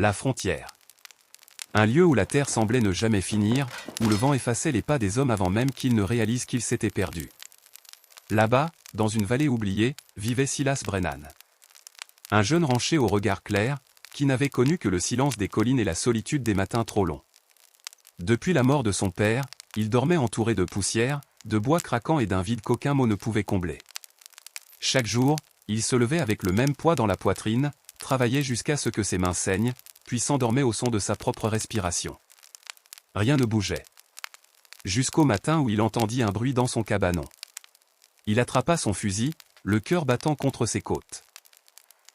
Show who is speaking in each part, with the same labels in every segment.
Speaker 1: La frontière. Un lieu où la terre semblait ne jamais finir, où le vent effaçait les pas des hommes avant même qu'ils ne réalisent qu'ils s'étaient perdus. Là-bas, dans une vallée oubliée, vivait Silas Brennan. Un jeune rancher au regard clair, qui n'avait connu que le silence des collines et la solitude des matins trop longs. Depuis la mort de son père, il dormait entouré de poussière, de bois craquant et d'un vide qu'aucun mot ne pouvait combler. Chaque jour, il se levait avec le même poids dans la poitrine, travaillait jusqu'à ce que ses mains saignent, puis s'endormait au son de sa propre respiration. Rien ne bougeait. Jusqu'au matin où il entendit un bruit dans son cabanon. Il attrapa son fusil, le cœur battant contre ses côtes.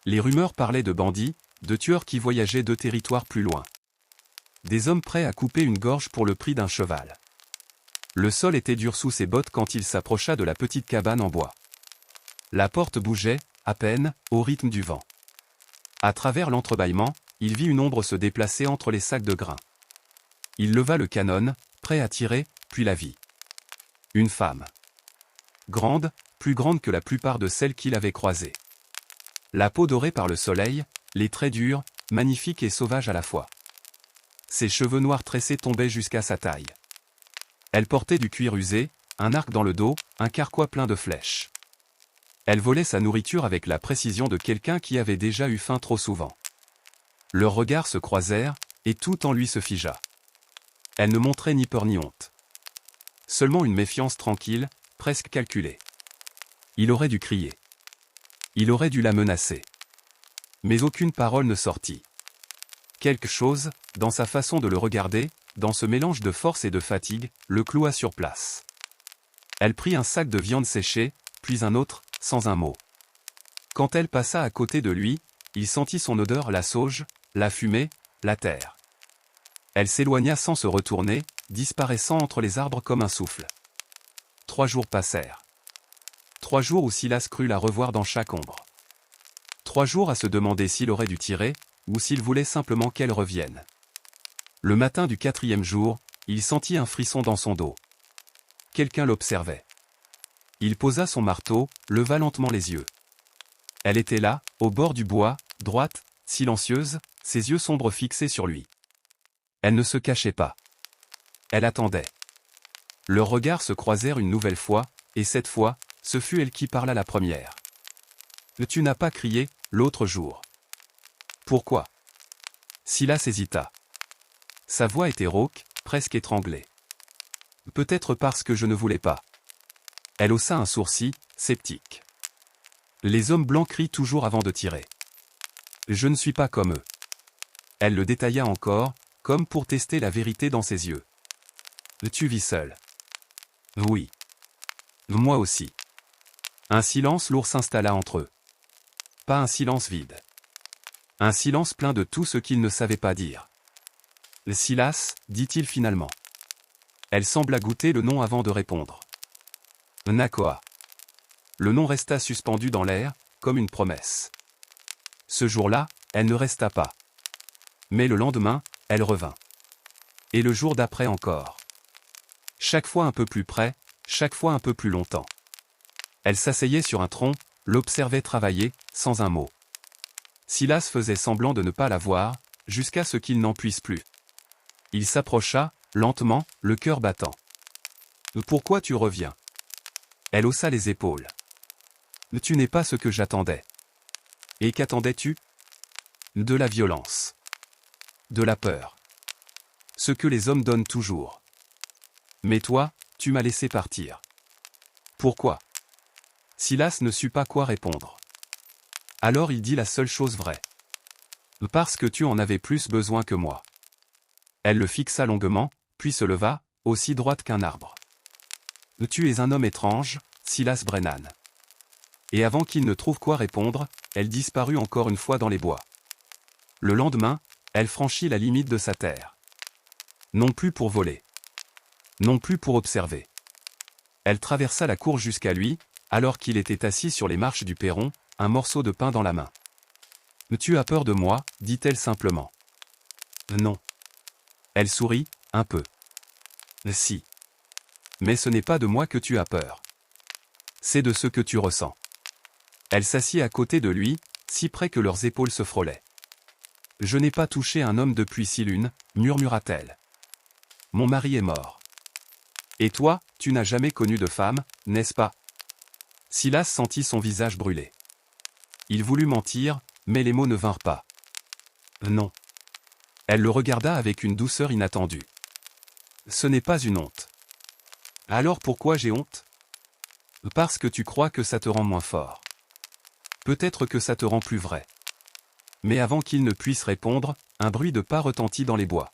Speaker 1: Les rumeurs parlaient de bandits, de tueurs qui voyageaient 2 territoires plus loin. Des hommes prêts à couper une gorge pour le prix d'un cheval. Le sol était dur sous ses bottes quand il s'approcha de la petite cabane en bois. La porte bougeait, à peine, au rythme du vent. À travers l'entrebâillement, il vit une ombre se déplacer entre les sacs de grains. Il leva le canon, prêt à tirer, puis la vit. Une femme. Grande, plus grande que la plupart de celles qu'il avait croisées. La peau dorée par le soleil, les traits durs, magnifiques et sauvages à la fois. Ses cheveux noirs tressés tombaient jusqu'à sa taille. Elle portait du cuir usé, un arc dans le dos, un carquois plein de flèches. Elle volait sa nourriture avec la précision de quelqu'un qui avait déjà eu faim trop souvent. Leurs regards se croisèrent, et tout en lui se figea. Elle ne montrait ni peur ni honte. Seulement une méfiance tranquille, presque calculée. Il aurait dû crier. Il aurait dû la menacer. Mais aucune parole ne sortit. Quelque chose, dans sa façon de le regarder, dans ce mélange de force et de fatigue, le cloua sur place. Elle prit un sac de viande séchée, puis un autre, sans un mot. Quand elle passa à côté de lui, il sentit son odeur, la sauge, la fumée, la terre. Elle s'éloigna sans se retourner, disparaissant entre les arbres comme un souffle. 3 jours passèrent. 3 jours où Silas crut la revoir dans chaque ombre. 3 jours à se demander s'il aurait dû tirer, ou s'il voulait simplement qu'elle revienne. Le matin du 4e jour, il sentit un frisson dans son dos. Quelqu'un l'observait. Il posa son marteau, leva lentement les yeux. Elle était là, au bord du bois, droite, silencieuse, ses yeux sombres fixés sur lui. Elle ne se cachait pas. Elle attendait. Leurs regards se croisèrent une nouvelle fois, et cette fois, ce fut elle qui parla la première. « Tu n'as pas crié, l'autre jour. » « Pourquoi » Silas hésita. Sa voix était rauque, presque étranglée. « Peut-être parce que je ne voulais pas. » Elle haussa un sourcil, sceptique. Les hommes blancs crient toujours avant de tirer. Je ne suis pas comme eux. Elle le détailla encore, comme pour tester la vérité dans ses yeux. Tu vis seul. Oui. Moi aussi. Un silence lourd s'installa entre eux. Pas un silence vide. Un silence plein de tout ce qu'il ne savait pas dire. Silas, dit-il finalement. Elle sembla goûter le nom avant de répondre. Nakoa. Le nom resta suspendu dans l'air, comme une promesse. Ce jour-là, elle ne resta pas. Mais le lendemain, elle revint. Et le jour d'après encore. Chaque fois un peu plus près, chaque fois un peu plus longtemps. Elle s'asseyait sur un tronc, l'observait travailler, sans un mot. Silas faisait semblant de ne pas la voir, jusqu'à ce qu'il n'en puisse plus. Il s'approcha, lentement, le cœur battant. « Pourquoi tu reviens ?» Elle haussa les épaules. « Tu n'es pas ce que j'attendais. » « Et qu'attendais-tu » ? De la violence. De la peur. Ce que les hommes donnent toujours. Mais toi, tu m'as laissé partir. Pourquoi ? Silas ne sut pas quoi répondre. Alors il dit la seule chose vraie. Parce que tu en avais plus besoin que moi. Elle le fixa longuement, puis se leva, aussi droite qu'un arbre. Tu es un homme étrange, Silas Brennan. Et avant qu'il ne trouve quoi répondre, elle disparut encore une fois dans les bois. Le lendemain, elle franchit la limite de sa terre. Non plus pour voler. Non plus pour observer. Elle traversa la cour jusqu'à lui, alors qu'il était assis sur les marches du perron, un morceau de pain dans la main. « Tu as peur de moi » dit-elle simplement. « Non. » Elle sourit, un peu. « Si. Mais ce n'est pas de moi que tu as peur. C'est de ce que tu ressens. » Elle s'assit à côté de lui, si près que leurs épaules se frôlaient. Je n'ai pas touché un homme depuis 6 lunes, murmura-t-elle. Mon mari est mort. Et toi, tu n'as jamais connu de femme, n'est-ce pas? Silas sentit son visage brûler. Il voulut mentir, mais les mots ne vinrent pas. Non. Elle le regarda avec une douceur inattendue. Ce n'est pas une honte. Alors pourquoi j'ai honte? Parce que tu crois que ça te rend moins fort. Peut-être que ça te rend plus vrai. Mais avant qu'il ne puisse répondre, un bruit de pas retentit dans les bois.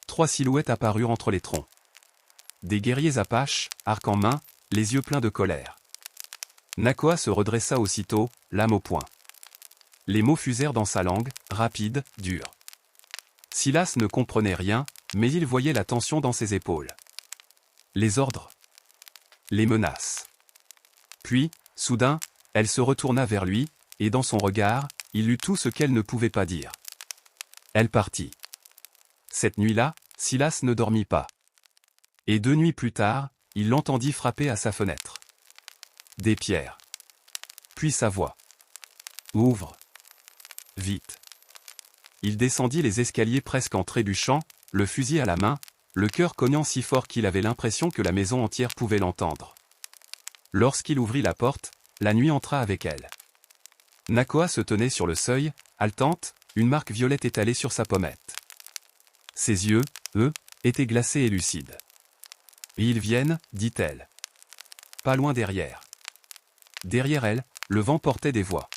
Speaker 1: 3 silhouettes apparurent entre les troncs. Des guerriers apaches, arc en main, les yeux pleins de colère. Nakoa se redressa aussitôt, l'âme au poing. Les mots fusèrent dans sa langue, rapides, durs. Silas ne comprenait rien, mais il voyait la tension dans ses épaules. Les ordres. Les menaces. Puis, soudain, elle se retourna vers lui, et dans son regard, il lut tout ce qu'elle ne pouvait pas dire. Elle partit. Cette nuit-là, Silas ne dormit pas. Et 2 nuits plus tard, il l'entendit frapper à sa fenêtre. Des pierres. Puis sa voix. Ouvre. Vite. Il descendit les escaliers presque en trébuchant, le fusil à la main, le cœur cognant si fort qu'il avait l'impression que la maison entière pouvait l'entendre. Lorsqu'il ouvrit la porte, la nuit entra avec elle. Nakoa se tenait sur le seuil, haletante, une marque violette étalée sur sa pommette. Ses yeux, eux, étaient glacés et lucides. « Ils viennent, dit-elle. Pas loin derrière. » Derrière elle, le vent portait des voix.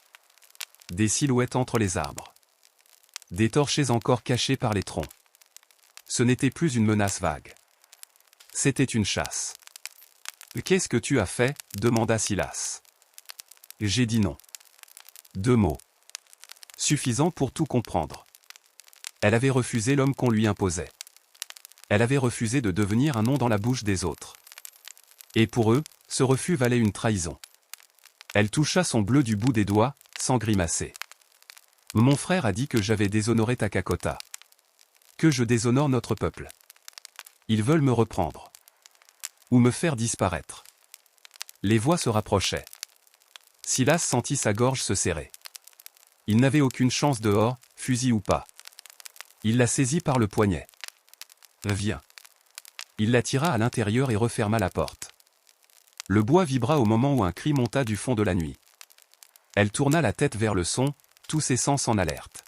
Speaker 1: Des silhouettes entre les arbres. Des torchers encore cachés par les troncs. Ce n'était plus une menace vague. C'était une chasse. « Qu'est-ce que tu as fait ?» demanda Silas. J'ai dit non. 2 mots. Suffisant pour tout comprendre. Elle avait refusé l'homme qu'on lui imposait. Elle avait refusé de devenir un nom dans la bouche des autres. Et pour eux, ce refus valait une trahison. Elle toucha son bleu du bout des doigts, sans grimacer. Mon frère a dit que j'avais déshonoré Takakota. Que je déshonore notre peuple. Ils veulent me reprendre. Ou me faire disparaître. Les voix se rapprochaient. Silas sentit sa gorge se serrer. Il n'avait aucune chance dehors, fusil ou pas. Il la saisit par le poignet. Viens. Il la tira à l'intérieur et referma la porte. Le bois vibra au moment où un cri monta du fond de la nuit. Elle tourna la tête vers le son, tous ses sens en alerte.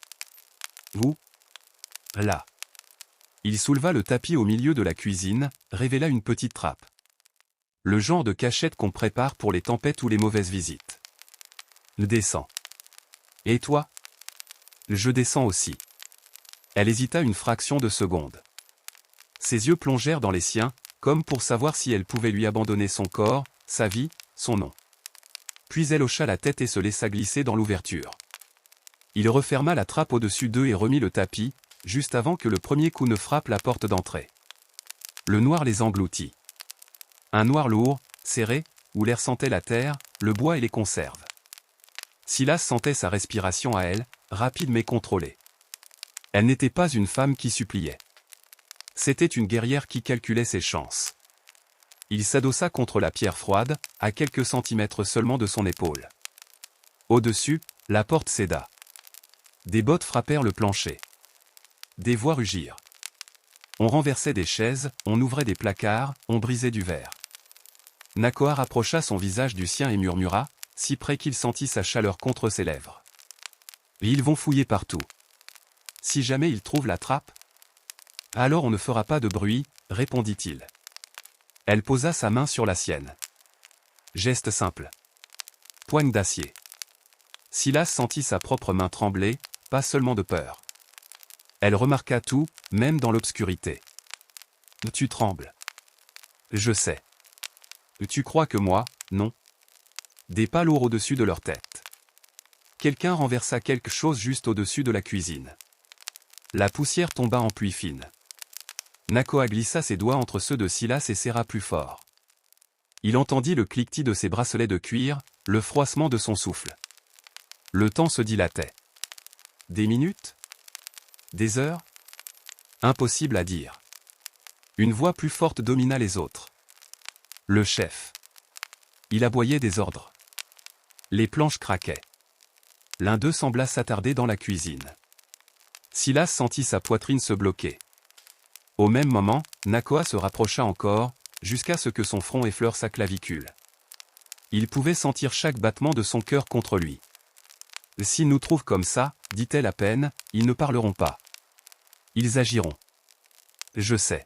Speaker 1: Où? Là. Il souleva le tapis au milieu de la cuisine, révéla une petite trappe. Le genre de cachette qu'on prépare pour les tempêtes ou les mauvaises visites. Descends. Et toi? Je descends aussi. Elle hésita une fraction de seconde. Ses yeux plongèrent dans les siens, comme pour savoir si elle pouvait lui abandonner son corps, sa vie, son nom. Puis elle hocha la tête et se laissa glisser dans l'ouverture. Il referma la trappe au-dessus d'eux et remit le tapis, juste avant que le premier coup ne frappe la porte d'entrée. Le noir les engloutit. Un noir lourd, serré, où l'air sentait la terre, le bois et les conserves. Silas sentait sa respiration à elle, rapide mais contrôlée. Elle n'était pas une femme qui suppliait. C'était une guerrière qui calculait ses chances. Il s'adossa contre la pierre froide, à quelques centimètres seulement de son épaule. Au-dessus, la porte céda. Des bottes frappèrent le plancher. Des voix rugirent. On renversait des chaises, on ouvrait des placards, on brisait du verre. Nakoa rapprocha son visage du sien et murmura, si près qu'il sentit sa chaleur contre ses lèvres. « Ils vont fouiller partout. Si jamais ils trouvent la trappe, alors on ne fera pas de bruit, » répondit-il. Elle posa sa main sur la sienne. Geste simple. Poigne d'acier. Silas sentit sa propre main trembler, pas seulement de peur. Elle remarqua tout, même dans l'obscurité. « Tu trembles. »« Je sais. »« Tu crois que moi, non ?» Des pas lourds au-dessus de leur tête. Quelqu'un renversa quelque chose juste au-dessus de la cuisine. La poussière tomba en pluie fine. Nakoa glissa ses doigts entre ceux de Silas et serra plus fort. Il entendit le cliquetis de ses bracelets de cuir, le froissement de son souffle. Le temps se dilatait. Des minutes? Des heures? Impossible à dire. Une voix plus forte domina les autres. Le chef. Il aboyait des ordres. Les planches craquaient. L'un d'eux sembla s'attarder dans la cuisine. Silas sentit sa poitrine se bloquer. Au même moment, Nakoa se rapprocha encore, jusqu'à ce que son front effleure sa clavicule. Il pouvait sentir chaque battement de son cœur contre lui. « S'ils nous trouvent comme ça, dit-elle à peine, ils ne parleront pas. Ils agiront. »« Je sais. »«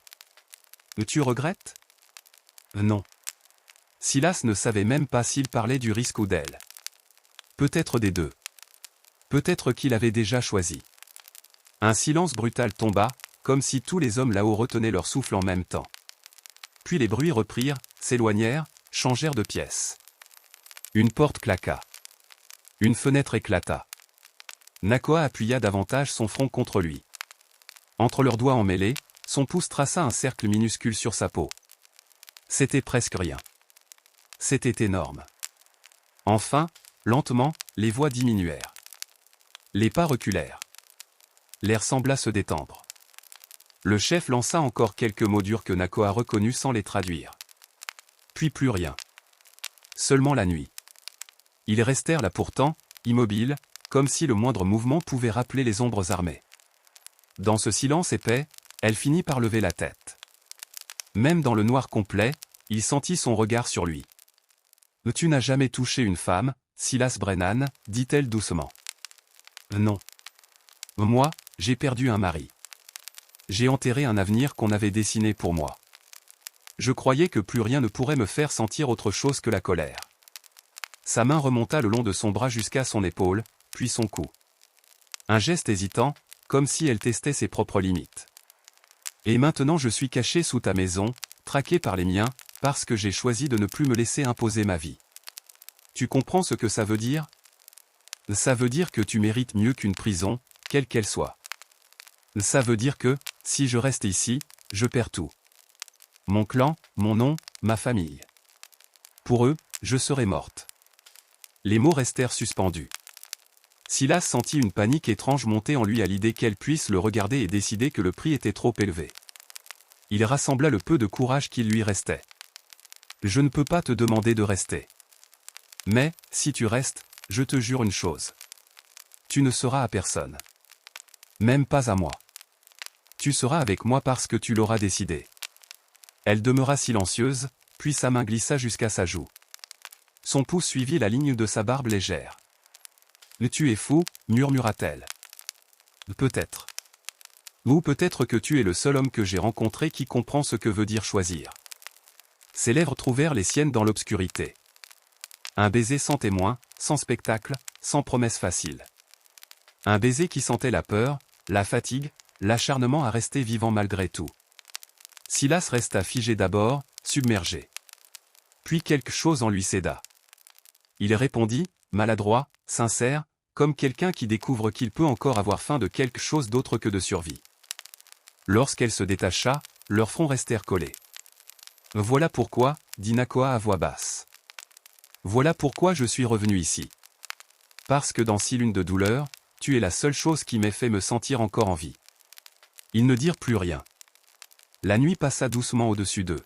Speaker 1: Tu regrettes ?»« Non. » Silas ne savait même pas s'il parlait du risque ou d'elle. Peut-être des deux. Peut-être qu'il avait déjà choisi. Un silence brutal tomba, comme si tous les hommes là-haut retenaient leur souffle en même temps. Puis les bruits reprirent, s'éloignèrent, changèrent de pièce. Une porte claqua. Une fenêtre éclata. Nakoa appuya davantage son front contre lui. Entre leurs doigts emmêlés, son pouce traça un cercle minuscule sur sa peau. C'était presque rien. C'était énorme. Enfin, lentement, les voix diminuèrent. Les pas reculèrent. L'air sembla se détendre. Le chef lança encore quelques mots durs que Nakoa reconnut sans les traduire. Puis plus rien. Seulement la nuit. Ils restèrent là pourtant, immobiles, comme si le moindre mouvement pouvait rappeler les ombres armées. Dans ce silence épais, elle finit par lever la tête. Même dans le noir complet, il sentit son regard sur lui. « Tu n'as jamais touché une femme, Silas Brennan, dit-elle doucement. « Non. Moi, j'ai perdu un mari. J'ai enterré un avenir qu'on avait dessiné pour moi. Je croyais que plus rien ne pourrait me faire sentir autre chose que la colère. » Sa main remonta le long de son bras jusqu'à son épaule, puis son cou. Un geste hésitant, comme si elle testait ses propres limites. « Et maintenant je suis caché sous ta maison, traqué par les miens, parce que j'ai choisi de ne plus me laisser imposer ma vie. Tu comprends ce que ça veut dire? Ça veut dire que tu mérites mieux qu'une prison, quelle qu'elle soit. Ça veut dire que, si je reste ici, je perds tout. Mon clan, mon nom, ma famille. Pour eux, je serai morte. » Les mots restèrent suspendus. Silas sentit une panique étrange monter en lui à l'idée qu'elle puisse le regarder et décider que le prix était trop élevé. Il rassembla le peu de courage qu'il lui restait. « Je ne peux pas te demander de rester. Mais, si tu restes, je te jure une chose. Tu ne seras à personne. Même pas à moi. Tu seras avec moi parce que tu l'auras décidé. » Elle demeura silencieuse, puis sa main glissa jusqu'à sa joue. Son pouce suivit la ligne de sa barbe légère. « Tu es fou, murmura-t-elle. Peut-être. Ou peut-être que tu es le seul homme que j'ai rencontré qui comprend ce que veut dire choisir. » Ses lèvres trouvèrent les siennes dans l'obscurité. Un baiser sans témoin, sans spectacle, sans promesse facile. Un baiser qui sentait la peur, la fatigue, l'acharnement à rester vivant malgré tout. Silas resta figé d'abord, submergé. Puis quelque chose en lui céda. Il répondit, maladroit, sincère, comme quelqu'un qui découvre qu'il peut encore avoir faim de quelque chose d'autre que de survie. Lorsqu'elle se détacha, leurs fronts restèrent collés. « Voilà pourquoi, dit Nakoa à voix basse. Voilà pourquoi je suis revenu ici. Parce que dans si lune de douleur, tu es la seule chose qui m'ait fait me sentir encore en vie. » Ils ne dirent plus rien. La nuit passa doucement au-dessus d'eux.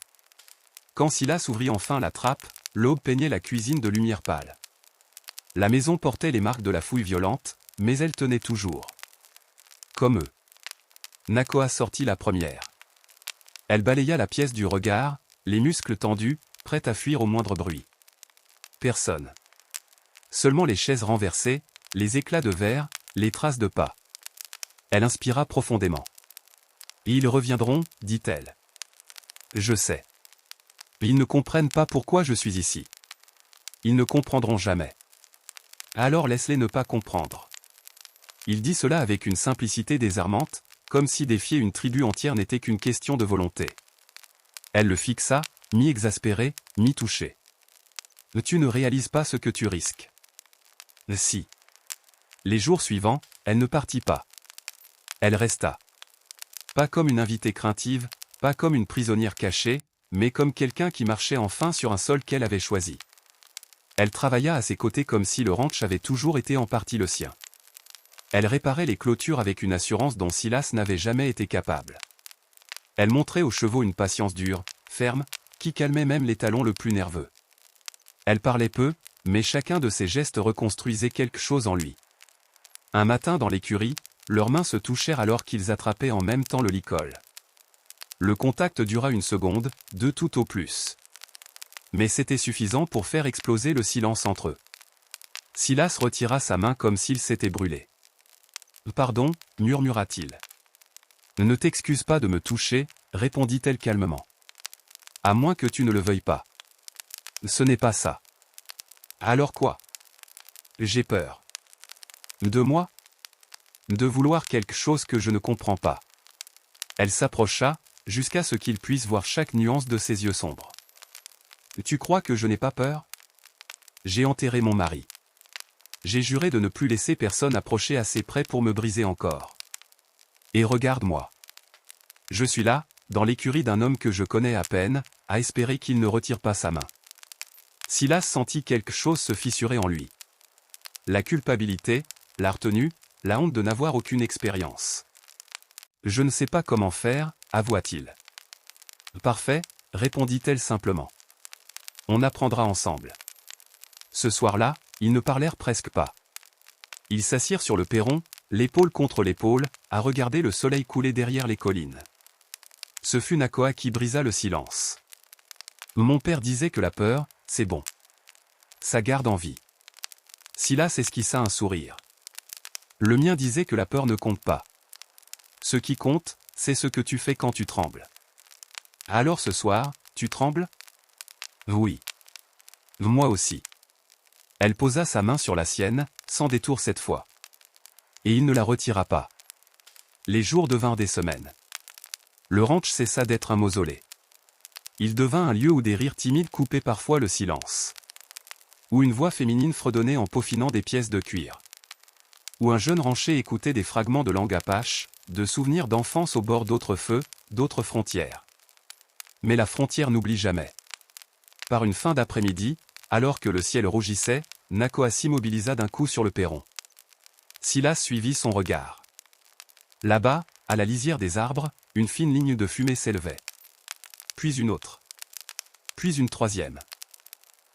Speaker 1: Quand Silas ouvrit enfin la trappe, l'aube peignait la cuisine de lumière pâle. La maison portait les marques de la fouille violente, mais elle tenait toujours. Comme eux. Nakoa sortit la première. Elle balaya la pièce du regard, les muscles tendus, prête à fuir au moindre bruit. Personne. Seulement les chaises renversées, les éclats de verre, les traces de pas. Elle inspira profondément. « Ils reviendront, dit-elle. Je sais. Ils ne comprennent pas pourquoi je suis ici. Ils ne comprendront jamais. Alors laisse-les ne pas comprendre. » Il dit cela avec une simplicité désarmante, comme si défier une tribu entière n'était qu'une question de volonté. Elle le fixa, mi-exaspéré, mi-touché. « Tu ne réalises pas ce que tu risques. » Si. Les jours suivants, elle ne partit pas. Elle resta. Pas comme une invitée craintive, pas comme une prisonnière cachée, mais comme quelqu'un qui marchait enfin sur un sol qu'elle avait choisi. Elle travailla à ses côtés comme si le ranch avait toujours été en partie le sien. Elle réparait les clôtures avec une assurance dont Silas n'avait jamais été capable. Elle montrait aux chevaux une patience dure, ferme, qui calmait même les talons le plus nerveux. Elle parlait peu, mais chacun de ses gestes reconstruisait quelque chose en lui. Un matin dans l'écurie, leurs mains se touchèrent alors qu'ils attrapaient en même temps le licol. Le contact dura 1 seconde, 2 tout au plus. Mais c'était suffisant pour faire exploser le silence entre eux. Silas retira sa main comme s'il s'était brûlé. « Pardon, murmura-t-il. »« Ne t'excuse pas de me toucher, répondit-elle calmement. À moins que tu ne le veuilles pas. Ce n'est pas ça. Alors quoi? J'ai peur. De moi? De vouloir quelque chose que je ne comprends pas. Elle s'approcha, jusqu'à ce qu'il puisse voir chaque nuance de ses yeux sombres. Tu crois que je n'ai pas peur? J'ai enterré mon mari. J'ai juré de ne plus laisser personne approcher assez près pour me briser encore. Et regarde-moi. Je suis là, dans l'écurie d'un homme que je connais à peine, à espérer qu'il ne retire pas sa main. Silas sentit quelque chose se fissurer en lui. La culpabilité, la retenue, la honte de n'avoir aucune expérience. Je ne sais pas comment faire, avoua-t-il. Parfait, répondit-elle simplement. On apprendra ensemble. Ce soir-là, ils ne parlèrent presque pas. Ils s'assirent sur le perron, l'épaule contre l'épaule, à regarder le soleil couler derrière les collines. Ce fut Nakoa qui brisa le silence. Mon père disait que la peur, c'est bon. Ça garde en vie. Silas esquissa un sourire. Le mien disait que la peur ne compte pas. Ce qui compte, c'est ce que tu fais quand tu trembles. Alors ce soir, tu trembles? Oui. Moi aussi. Elle posa sa main sur la sienne, sans détour cette fois. Et il ne la retira pas. Les jours devinrent des semaines. Le ranch cessa d'être un mausolée. Il devint un lieu où des rires timides coupaient parfois le silence. Où une voix féminine fredonnait en peaufinant des pièces de cuir. Où un jeune rancher écoutait des fragments de langue apache, de souvenirs d'enfance au bord d'autres feux, d'autres frontières. Mais la frontière n'oublie jamais. Par une fin d'après-midi, alors que le ciel rougissait, Nakoa s'immobilisa d'un coup sur le perron. Silas suivit son regard. Là-bas, à la lisière des arbres, une fine ligne de fumée s'élevait. Puis une autre. Puis une troisième.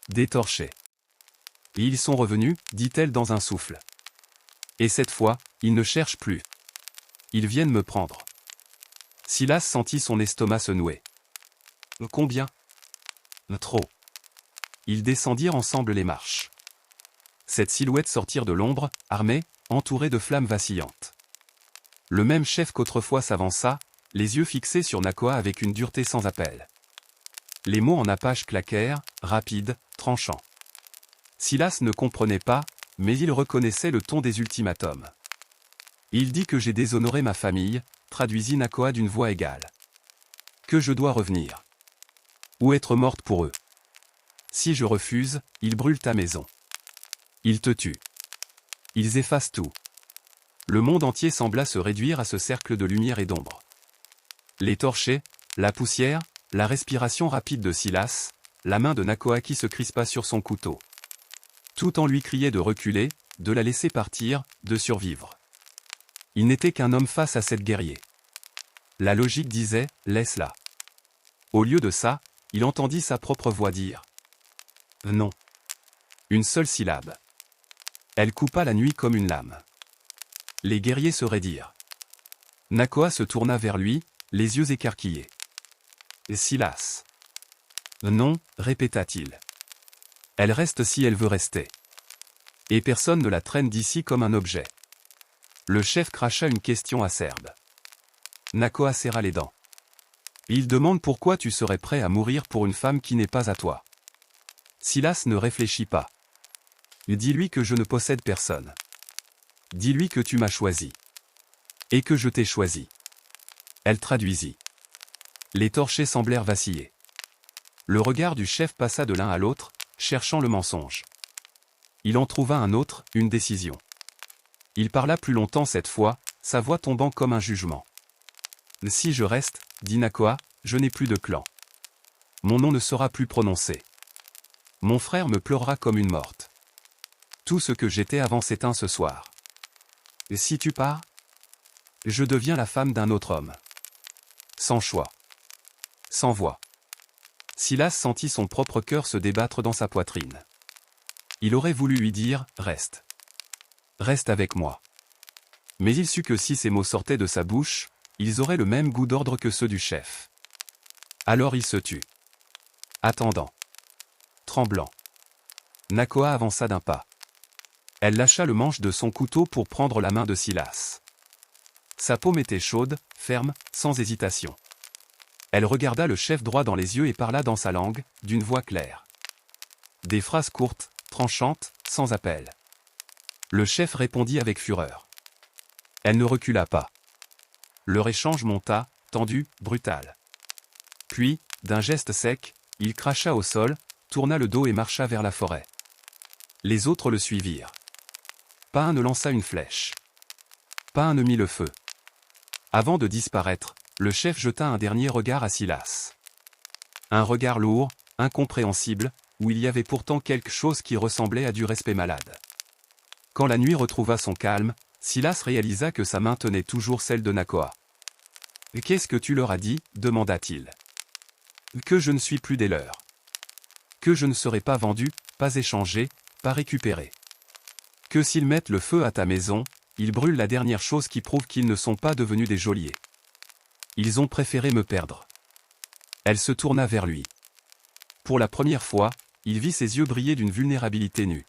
Speaker 1: Des torchets. Et ils sont revenus, dit-elle dans un souffle. Et cette fois, ils ne cherchent plus. Ils viennent me prendre. Silas sentit son estomac se nouer. Combien? Trop. Ils descendirent ensemble les marches. Cette silhouette sortirent de l'ombre, armée, entourée de flammes vacillantes. Le même chef qu'autrefois s'avança, les yeux fixés sur Nakoa avec une dureté sans appel. Les mots en apache claquèrent, rapides, tranchants. Silas ne comprenait pas, mais il reconnaissait le ton des ultimatums. Il dit que j'ai déshonoré ma famille, traduisit Nakoa d'une voix égale. Que je dois revenir. Ou être morte pour eux. Si je refuse, ils brûlent ta maison. Ils te tuent. Ils effacent tout. Le monde entier sembla se réduire à ce cercle de lumière et d'ombre. Les torchers, la poussière, la respiration rapide de Silas, la main de Nakoa qui se crispa sur son couteau. Tout en lui criait de reculer, de la laisser partir, de survivre. Il n'était qu'un homme face à cette guerrier. La logique disait, laisse-la. Au lieu de ça, il entendit sa propre voix dire. Non. Une seule syllabe. Elle coupa la nuit comme une lame. Les guerriers se raidirent. Nakoa se tourna vers lui, les yeux écarquillés. Silas. Non, répéta-t-il. Elle reste si elle veut rester. Et personne ne la traîne d'ici comme un objet. Le chef cracha une question acerbe. Nakoa serra les dents. Il demande pourquoi tu serais prêt à mourir pour une femme qui n'est pas à toi. Silas ne réfléchit pas. Dis-lui que je ne possède personne. Dis-lui que tu m'as choisi. Et que je t'ai choisi. Elle traduisit. Les torchers semblèrent vaciller. Le regard du chef passa de l'un à l'autre, cherchant le mensonge. Il en trouva un autre, une décision. Il parla plus longtemps cette fois, sa voix tombant comme un jugement. Si je reste, dit Nakoa, je n'ai plus de clan. Mon nom ne sera plus prononcé. Mon frère me pleurera comme une morte. Tout ce que j'étais avant s'éteint ce soir. Et si tu pars? Je deviens la femme d'un autre homme. Sans choix. Sans voix. Silas sentit son propre cœur se débattre dans sa poitrine. Il aurait voulu lui dire, reste. Reste avec moi. Mais il sut que si ces mots sortaient de sa bouche, ils auraient le même goût d'ordre que ceux du chef. Alors il se tut. Attendant. Tremblant. Nakoa avança d'un pas. Elle lâcha le manche de son couteau pour prendre la main de Silas. Sa paume était chaude, ferme, sans hésitation. Elle regarda le chef droit dans les yeux et parla dans sa langue, d'une voix claire. Des phrases courtes, tranchantes, sans appel. Le chef répondit avec fureur. Elle ne recula pas. Leur échange monta, tendu, brutal. Puis, d'un geste sec, il cracha au sol, tourna le dos et marcha vers la forêt. Les autres le suivirent. Pas un ne lança une flèche. Pas un ne mit le feu. Avant de disparaître, le chef jeta un dernier regard à Silas. Un regard lourd, incompréhensible, où il y avait pourtant quelque chose qui ressemblait à du respect malade. Quand la nuit retrouva son calme, Silas réalisa que sa main tenait toujours celle de Nakoa. « Qu'est-ce que tu leur as dit » demanda-t-il. « Que je ne suis plus des leurs. Que je ne serai pas vendu, pas échangé, pas récupéré. Que s'ils mettent le feu à ta maison, ils brûlent la dernière chose qui prouve qu'ils ne sont pas devenus des geôliers. Ils ont préféré me perdre. » Elle se tourna vers lui. Pour la première fois, il vit ses yeux briller d'une vulnérabilité nue.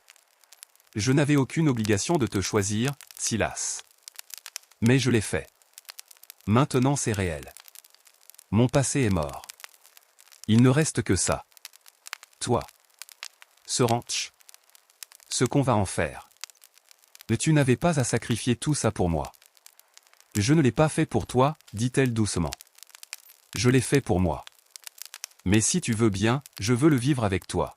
Speaker 1: « Je n'avais aucune obligation de te choisir, Silas. Mais je l'ai fait. Maintenant c'est réel. Mon passé est mort. Il ne reste que ça. Toi. Ce ranch. Ce qu'on va en faire. Mais tu n'avais pas à sacrifier tout ça pour moi. Je ne l'ai pas fait pour toi, dit-elle doucement. Je l'ai fait pour moi. Mais si tu veux bien, je veux le vivre avec toi.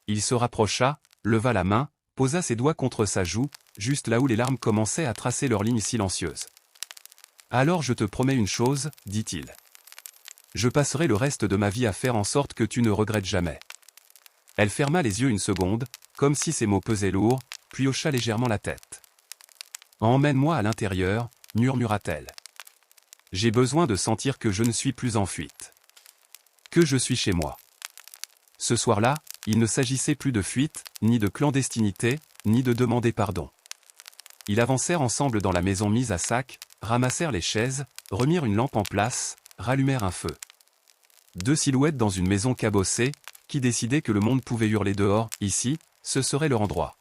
Speaker 1: Il se rapprocha, leva la main, posa ses doigts contre sa joue, juste là où les larmes commençaient à tracer leurs lignes silencieuses. Alors je te promets une chose, dit-il. Je passerai le reste de ma vie à faire en sorte que tu ne regrettes jamais. Elle ferma les yeux une seconde, comme si ses mots pesaient lourd, puis hocha légèrement la tête. Emmène-moi à l'intérieur, murmura-t-elle. J'ai besoin de sentir que je ne suis plus en fuite. Que je suis chez moi. Ce soir-là, il ne s'agissait plus de fuite, ni de clandestinité, ni de demander pardon. Ils avancèrent ensemble dans la maison mise à sac, ramassèrent les chaises, remirent une lampe en place, rallumèrent un feu. Deux silhouettes dans une maison cabossée, qui décidaient que le monde pouvait hurler dehors, ici, ce serait leur endroit.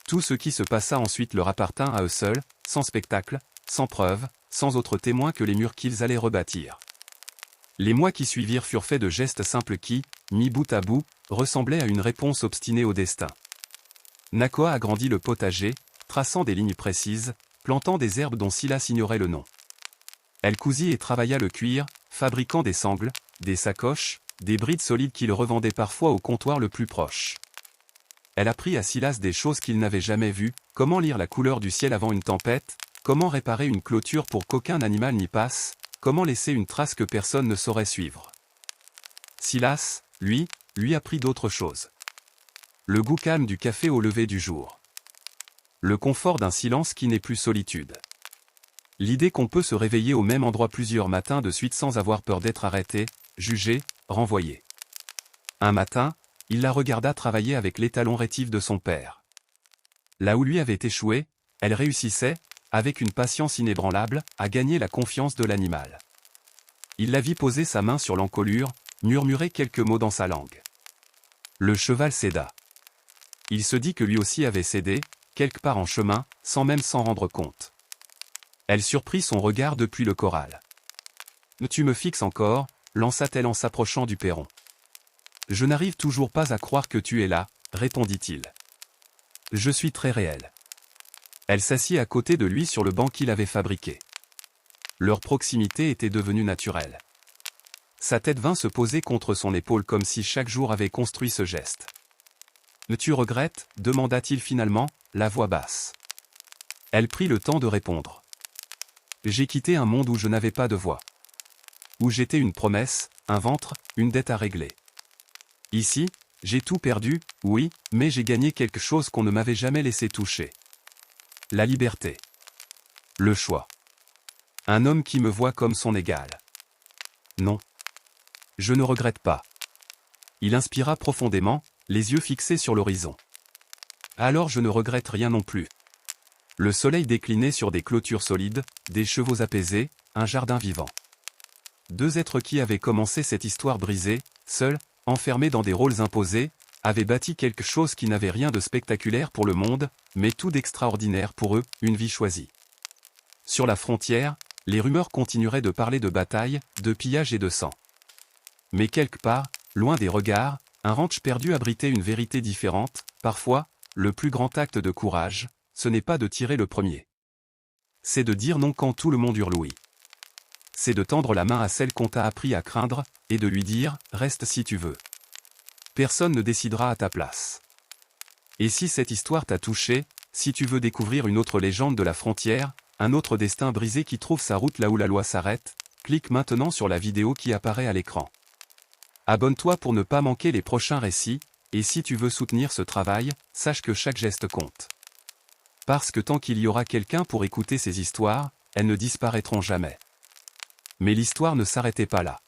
Speaker 1: Tout ce qui se passa ensuite leur appartint à eux seuls, sans spectacle, sans preuve, sans autre témoin que les murs qu'ils allaient rebâtir. Les mois qui suivirent furent faits de gestes simples qui, mis bout à bout, ressemblaient à une réponse obstinée au destin. Nakoa agrandit le potager, traçant des lignes précises, plantant des herbes dont Silas ignorait le nom. Elle cousit et travailla le cuir, fabriquant des sangles, des sacoches, des brides solides qu'il revendait parfois au comptoir le plus proche. Elle apprit à Silas des choses qu'il n'avait jamais vues, comment lire la couleur du ciel avant une tempête, comment réparer une clôture pour qu'aucun animal n'y passe, comment laisser une trace que personne ne saurait suivre. Silas, lui apprit d'autres choses. Le goût calme du café au lever du jour. Le confort d'un silence qui n'est plus solitude. L'idée qu'on peut se réveiller au même endroit plusieurs matins de suite sans avoir peur d'être arrêté, jugé, renvoyé. Un matin, il la regarda travailler avec l'étalon rétif de son père. Là où lui avait échoué, elle réussissait, avec une patience inébranlable, à gagner la confiance de l'animal. Il la vit poser sa main sur l'encolure, murmurer quelques mots dans sa langue. Le cheval céda. Il se dit que lui aussi avait cédé, quelque part en chemin, sans même s'en rendre compte. Elle surprit son regard depuis le corral. « Tu me fixes encore » lança-t-elle en s'approchant du perron. « Je n'arrive toujours pas à croire que tu es là » répondit-il. « Je suis très réel. » Elle s'assit à côté de lui sur le banc qu'il avait fabriqué. Leur proximité était devenue naturelle. Sa tête vint se poser contre son épaule comme si chaque jour avait construit ce geste. « Tu regrettes » demanda-t-il finalement, la voix basse. Elle prit le temps de répondre. « J'ai quitté un monde où je n'avais pas de voix. Où j'étais une promesse, un ventre, une dette à régler. Ici, j'ai tout perdu, oui, mais j'ai gagné quelque chose qu'on ne m'avait jamais laissé toucher. La liberté. Le choix. Un homme qui me voit comme son égal. Non. Je ne regrette pas. » Il inspira profondément, les yeux fixés sur l'horizon. « Alors je ne regrette rien non plus. Le soleil déclinait sur des clôtures solides, des chevaux apaisés, un jardin vivant. Deux êtres qui avaient commencé cette histoire brisée, seuls, enfermés dans des rôles imposés, avaient bâti quelque chose qui n'avait rien de spectaculaire pour le monde, mais tout d'extraordinaire pour eux, une vie choisie. Sur la frontière, les rumeurs continueraient de parler de batailles, de pillages et de sang. Mais quelque part, loin des regards, un ranch perdu abritait une vérité différente. Parfois, le plus grand acte de courage, ce n'est pas de tirer le premier. C'est de dire non quand tout le monde hurle oui. C'est de tendre la main à celle qu'on t'a appris à craindre, et de lui dire « reste si tu veux ». Personne ne décidera à ta place. Et si cette histoire t'a touché, si tu veux découvrir une autre légende de la frontière, un autre destin brisé qui trouve sa route là où la loi s'arrête, clique maintenant sur la vidéo qui apparaît à l'écran. Abonne-toi pour ne pas manquer les prochains récits, et si tu veux soutenir ce travail, sache que chaque geste compte. Parce que tant qu'il y aura quelqu'un pour écouter ces histoires, elles ne disparaîtront jamais. Mais l'histoire ne s'arrêtait pas là.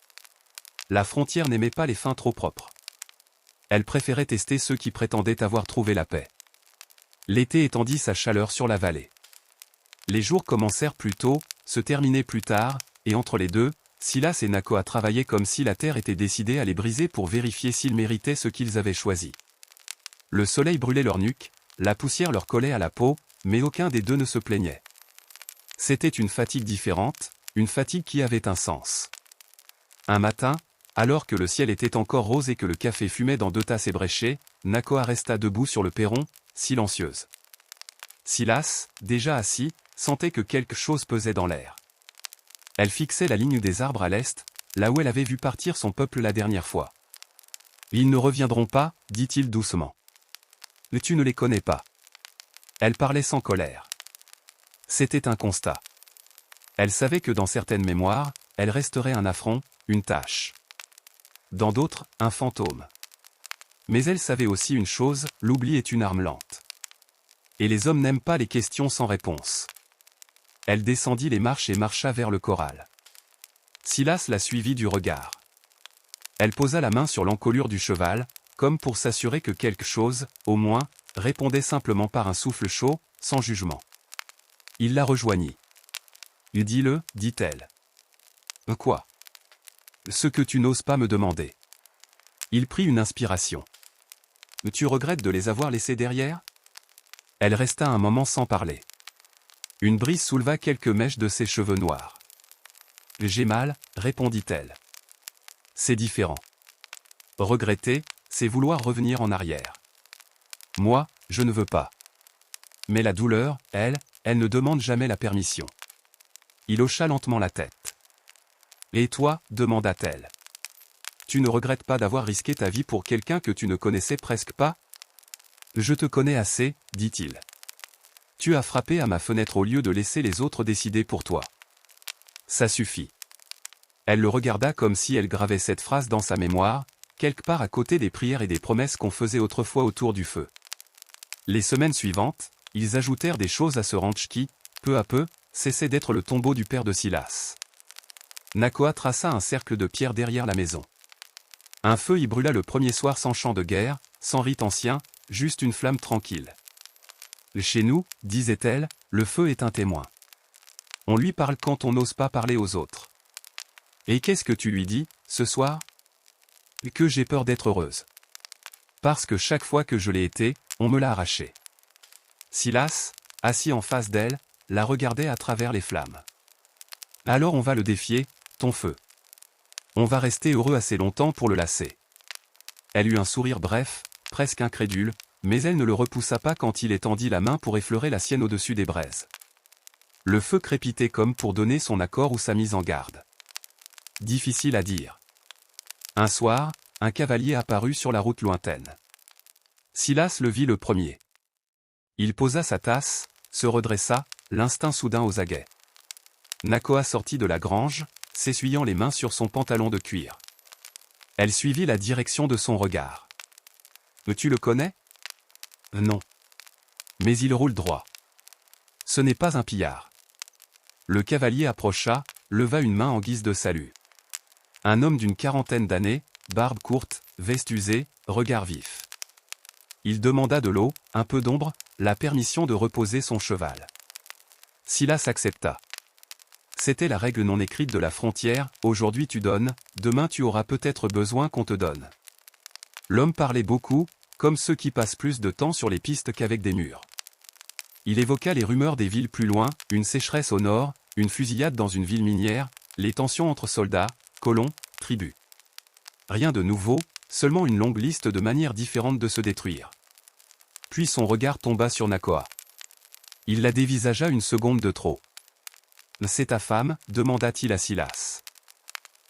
Speaker 1: La frontière n'aimait pas les fins trop propres. Elle préférait tester ceux qui prétendaient avoir trouvé la paix. L'été étendit sa chaleur sur la vallée. Les jours commencèrent plus tôt, se terminaient plus tard, et entre les deux, Silas et Nakoa travaillaient comme si la terre était décidée à les briser pour vérifier s'ils méritaient ce qu'ils avaient choisi. Le soleil brûlait leur nuque, la poussière leur collait à la peau, mais aucun des deux ne se plaignait. C'était une fatigue différente, une fatigue qui avait un sens. Un matin, alors que le ciel était encore rose et que le café fumait dans 2 tasses ébréchées, Nakoa resta debout sur le perron, silencieuse. Silas, déjà assis, sentait que quelque chose pesait dans l'air. Elle fixait la ligne des arbres à l'est, là où elle avait vu partir son peuple la dernière fois. « Ils ne reviendront pas, dit-il doucement. Mais tu ne les connais pas. » Elle parlait sans colère. C'était un constat. Elle savait que dans certaines mémoires, elle resterait un affront, une tâche. Dans d'autres, un fantôme. Mais elle savait aussi une chose, l'oubli est une arme lente. Et les hommes n'aiment pas les questions sans réponse. Elle descendit les marches et marcha vers le corral. Silas la suivit du regard. Elle posa la main sur l'encolure du cheval, comme pour s'assurer que quelque chose, au moins, répondait simplement par un souffle chaud, sans jugement. Il la rejoignit. « Dis-le, dit-elle. »« Quoi ? » ?»« Ce que tu n'oses pas me demander. » Il prit une inspiration. « Tu regrettes de les avoir laissés derrière ?» Elle resta un moment sans parler. Une brise souleva quelques mèches de ses cheveux noirs. « J'ai mal, répondit-elle. C'est différent. Regretter, c'est vouloir revenir en arrière. Moi, je ne veux pas. Mais la douleur, elle ne demande jamais la permission. » Il hocha lentement la tête. « Et toi, demanda-t-elle. Tu ne regrettes pas d'avoir risqué ta vie pour quelqu'un que tu ne connaissais presque pas ? Je te connais assez, dit-il. Tu as frappé à ma fenêtre au lieu de laisser les autres décider pour toi. Ça suffit. » Elle le regarda comme si elle gravait cette phrase dans sa mémoire, quelque part à côté des prières et des promesses qu'on faisait autrefois autour du feu. Les semaines suivantes, ils ajoutèrent des choses à ce ranch qui, peu à peu, cessait d'être le tombeau du père de Silas. Nakoa traça un cercle de pierre derrière la maison. Un feu y brûla le premier soir sans chant de guerre, sans rite ancien, juste une flamme tranquille. Chez nous, disait-elle, le feu est un témoin. On lui parle quand on n'ose pas parler aux autres. Et qu'est-ce que tu lui dis, ce soir ? Que j'ai peur d'être heureuse. Parce que chaque fois que je l'ai été, on me l'a arraché. Silas, assis en face d'elle, la regardait à travers les flammes. Alors on va le défier, ton feu. On va rester heureux assez longtemps pour le lasser. Elle eut un sourire bref, presque incrédule, mais elle ne le repoussa pas quand il étendit la main pour effleurer la sienne au-dessus des braises. Le feu crépitait comme pour donner son accord ou sa mise en garde. Difficile à dire. Un soir, un cavalier apparut sur la route lointaine. Silas le vit le premier. Il posa sa tasse, se redressa, l'instinct soudain aux aguets. Nakoa sortit de la grange, s'essuyant les mains sur son pantalon de cuir. Elle suivit la direction de son regard. « Tu le connais ? » ?»« Non. Mais il roule droit. Ce n'est pas un pillard. » Le cavalier approcha, leva une main en guise de salut. Un homme d'une quarantaine d'années, barbe courte, veste usée, regard vif. Il demanda de l'eau, un peu d'ombre, la permission de reposer son cheval. Silas accepta. C'était la règle non écrite de la frontière, aujourd'hui tu donnes, demain tu auras peut-être besoin qu'on te donne. L'homme parlait beaucoup, comme ceux qui passent plus de temps sur les pistes qu'avec des murs. Il évoqua les rumeurs des villes plus loin, une sécheresse au nord, une fusillade dans une ville minière, les tensions entre soldats, colons, tribus. Rien de nouveau, seulement une longue liste de manières différentes de se détruire. Puis son regard tomba sur Nakoa. Il la dévisagea une seconde de trop. « C'est ta femme » demanda-t-il à Silas.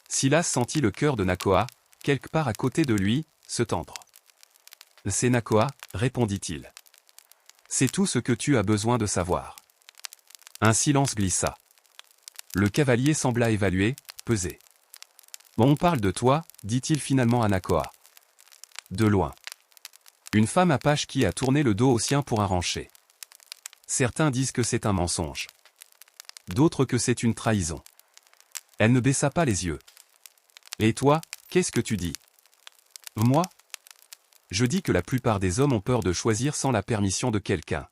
Speaker 1: Silas sentit le cœur de Nakoa, quelque part à côté de lui, se tendre. « C'est Nakoa » répondit-il. « C'est tout ce que tu as besoin de savoir. » Un silence glissa. Le cavalier sembla évaluer, peser. « Bon, on parle de toi » dit-il finalement à Nakoa. De loin. Une femme apache qui a tourné le dos au sien pour un rancher. Certains disent que c'est un mensonge. D'autres que c'est une trahison. Elle ne baissa pas les yeux. Et toi, qu'est-ce que tu dis? Moi? Je dis que la plupart des hommes ont peur de choisir sans la permission de quelqu'un.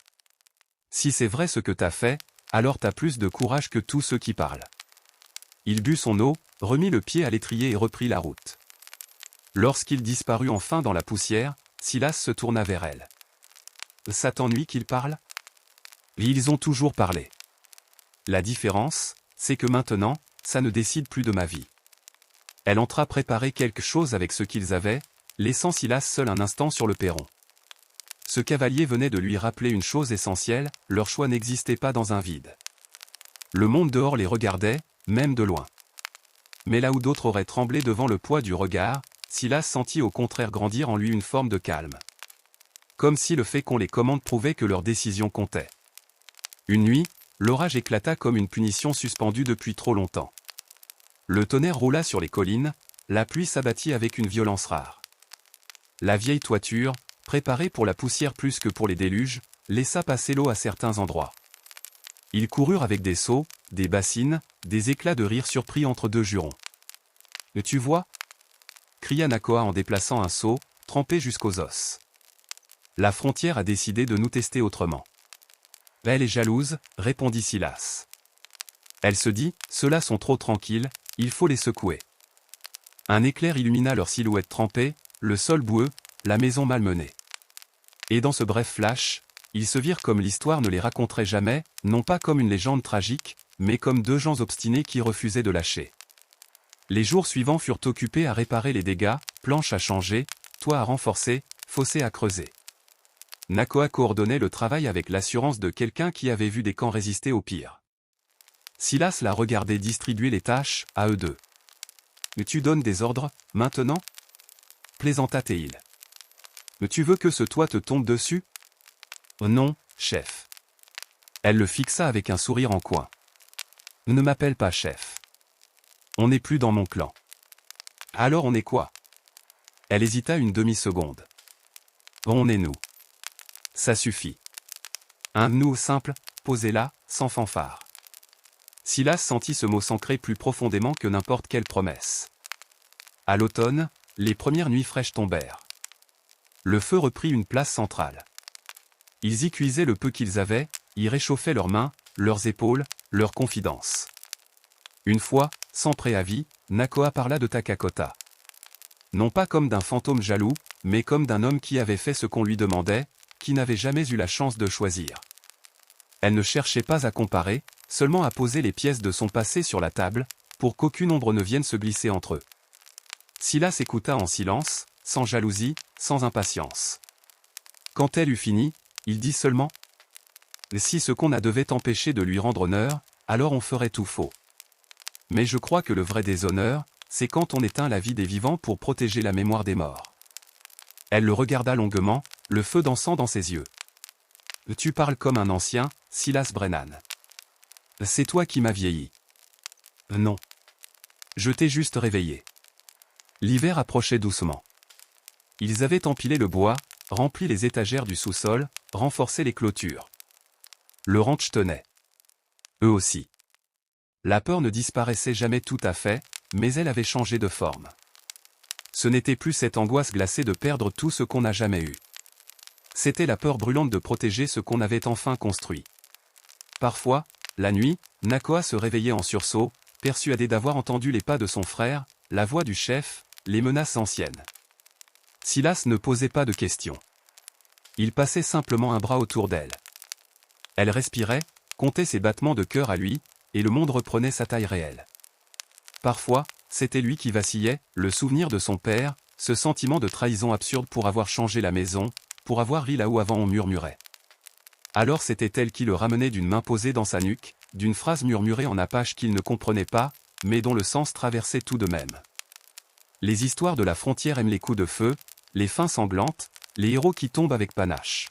Speaker 1: Si c'est vrai ce que t'as fait, alors t'as plus de courage que tous ceux qui parlent. Il but son eau, remit le pied à l'étrier et reprit la route. Lorsqu'il disparut enfin dans la poussière, Silas se tourna vers elle. Ça t'ennuie qu'ils parlent? Ils ont toujours parlé. La différence, c'est que maintenant, ça ne décide plus de ma vie. Elle entra préparer quelque chose avec ce qu'ils avaient, laissant Silas seul un instant sur le perron. Ce cavalier venait de lui rappeler une chose essentielle, leur choix n'existait pas dans un vide. Le monde dehors les regardait, même de loin. Mais là où d'autres auraient tremblé devant le poids du regard, Silas sentit au contraire grandir en lui une forme de calme. Comme si le fait qu'on les commande prouvait que leur décision comptait. Une nuit, l'orage éclata comme une punition suspendue depuis trop longtemps. Le tonnerre roula sur les collines, la pluie s'abattit avec une violence rare. La vieille toiture, préparée pour la poussière plus que pour les déluges, laissa passer l'eau à certains endroits. Ils coururent avec des seaux, des bassines, des éclats de rire surpris entre deux jurons. « Tu vois » cria Nakoa en déplaçant un seau, trempé jusqu'aux os. « La frontière a décidé de nous tester autrement. » Elle est jalouse, répondit Silas. Elle se dit, ceux-là sont trop tranquilles, il faut les secouer. Un éclair illumina leur silhouette trempée, le sol boueux, la maison malmenée. Et dans ce bref flash, ils se virent comme l'histoire ne les raconterait jamais, non pas comme une légende tragique, mais comme deux gens obstinés qui refusaient de lâcher. Les jours suivants furent occupés à réparer les dégâts, planches à changer, toits à renforcer, fossés à creuser. Nakoa coordonnait le travail avec l'assurance de quelqu'un qui avait vu des camps résister au pire. Silas la regardait distribuer les tâches, à eux deux. « Mais tu donnes des ordres, maintenant » plaisanta-t-il. « Mais tu veux que ce toit te tombe dessus ?»« Non, chef. » Elle le fixa avec un sourire en coin. « Ne m'appelle pas chef. On n'est plus dans mon clan. »« Alors on est quoi ?» Elle hésita une demi-seconde. « On est nous. » Ça suffit. Un nous simple, posé là, sans fanfare. Silas sentit ce mot s'ancrer plus profondément que n'importe quelle promesse. À l'automne, les premières nuits fraîches tombèrent. Le feu reprit une place centrale. Ils y cuisaient le peu qu'ils avaient, y réchauffaient leurs mains, leurs épaules, leurs confidences. Une fois, sans préavis, Nakoa parla de Takakota. Non pas comme d'un fantôme jaloux, mais comme d'un homme qui avait fait ce qu'on lui demandait, qui n'avait jamais eu la chance de choisir. Elle ne cherchait pas à comparer, seulement à poser les pièces de son passé sur la table, pour qu'aucune ombre ne vienne se glisser entre eux. Silas écouta en silence, sans jalousie, sans impatience. Quand elle eut fini, il dit seulement « Si ce qu'on a devait empêcher de lui rendre honneur, alors on ferait tout faux. Mais je crois que le vrai déshonneur, c'est quand on éteint la vie des vivants pour protéger la mémoire des morts. » Elle le regarda longuement, le feu dansant dans ses yeux. « Tu parles comme un ancien, Silas Brennan. C'est toi qui m'as vieilli. » Non. Je t'ai juste réveillé. L'hiver approchait doucement. Ils avaient empilé le bois, rempli les étagères du sous-sol, renforcé les clôtures. Le ranch tenait. Eux aussi. La peur ne disparaissait jamais tout à fait, mais elle avait changé de forme. Ce n'était plus cette angoisse glacée de perdre tout ce qu'on n'a jamais eu. C'était la peur brûlante de protéger ce qu'on avait enfin construit. Parfois, La nuit, Nakoa se réveillait en sursaut, persuadé d'avoir entendu les pas de son frère, la voix du chef, les menaces anciennes. Silas ne posait pas de questions. Il passait simplement un bras autour d'elle. Elle respirait, comptait ses battements de cœur à lui, et le monde reprenait sa taille réelle. Parfois, c'était lui qui vacillait, le souvenir de son père, ce sentiment de trahison absurde pour avoir changé la maison, pour avoir ri là où avant on murmurait. Alors c'était elle qui le ramenait d'une main posée dans sa nuque, d'une phrase murmurée en apache qu'il ne comprenait pas, mais dont le sens traversait tout de même. Les histoires de la frontière aiment les coups de feu, les fins sanglantes, les héros qui tombent avec panache.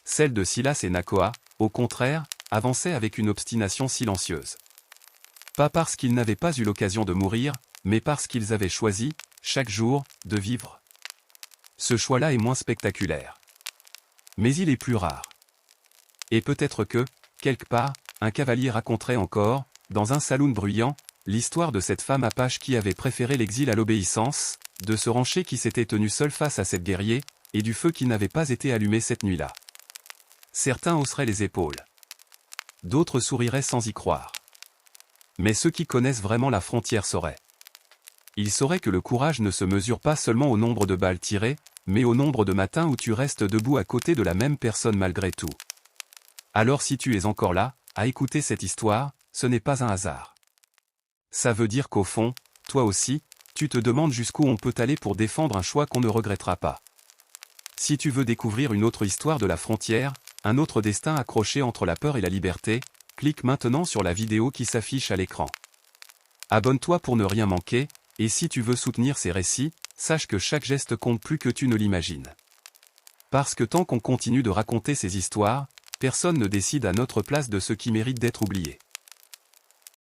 Speaker 1: Celle de Silas et Nakoa, au contraire, avançait avec une obstination silencieuse. Pas parce qu'ils n'avaient pas eu l'occasion de mourir, mais parce qu'ils avaient choisi, chaque jour, de vivre. Ce choix-là est moins spectaculaire. Mais il est plus rare. Et peut-être que, quelque part, un cavalier raconterait encore, dans un saloon bruyant, l'histoire de cette femme apache qui avait préféré l'exil à l'obéissance, de ce rancher qui s'était tenu seul face à cette guerrier, et du feu qui n'avait pas été allumé cette nuit-là. Certains hausseraient les épaules. D'autres souriraient sans y croire. Mais ceux qui connaissent vraiment la frontière sauraient. Ils sauraient que le courage ne se mesure pas seulement au nombre de balles tirées, mais au nombre de matins où tu restes debout à côté de la même personne malgré tout. Alors si tu es encore là, à écouter cette histoire, ce n'est pas un hasard. Ça veut dire qu'au fond, toi aussi, tu te demandes jusqu'où on peut aller pour défendre un choix qu'on ne regrettera pas. Si tu veux découvrir une autre histoire de la frontière, un autre destin accroché entre la peur et la liberté, clique maintenant sur la vidéo qui s'affiche à l'écran. Abonne-toi pour ne rien manquer, et si tu veux soutenir ces récits, sache que chaque geste compte plus que tu ne l'imagines. Parce que tant qu'on continue de raconter ces histoires, personne ne décide à notre place de ce qui mérite d'être oublié.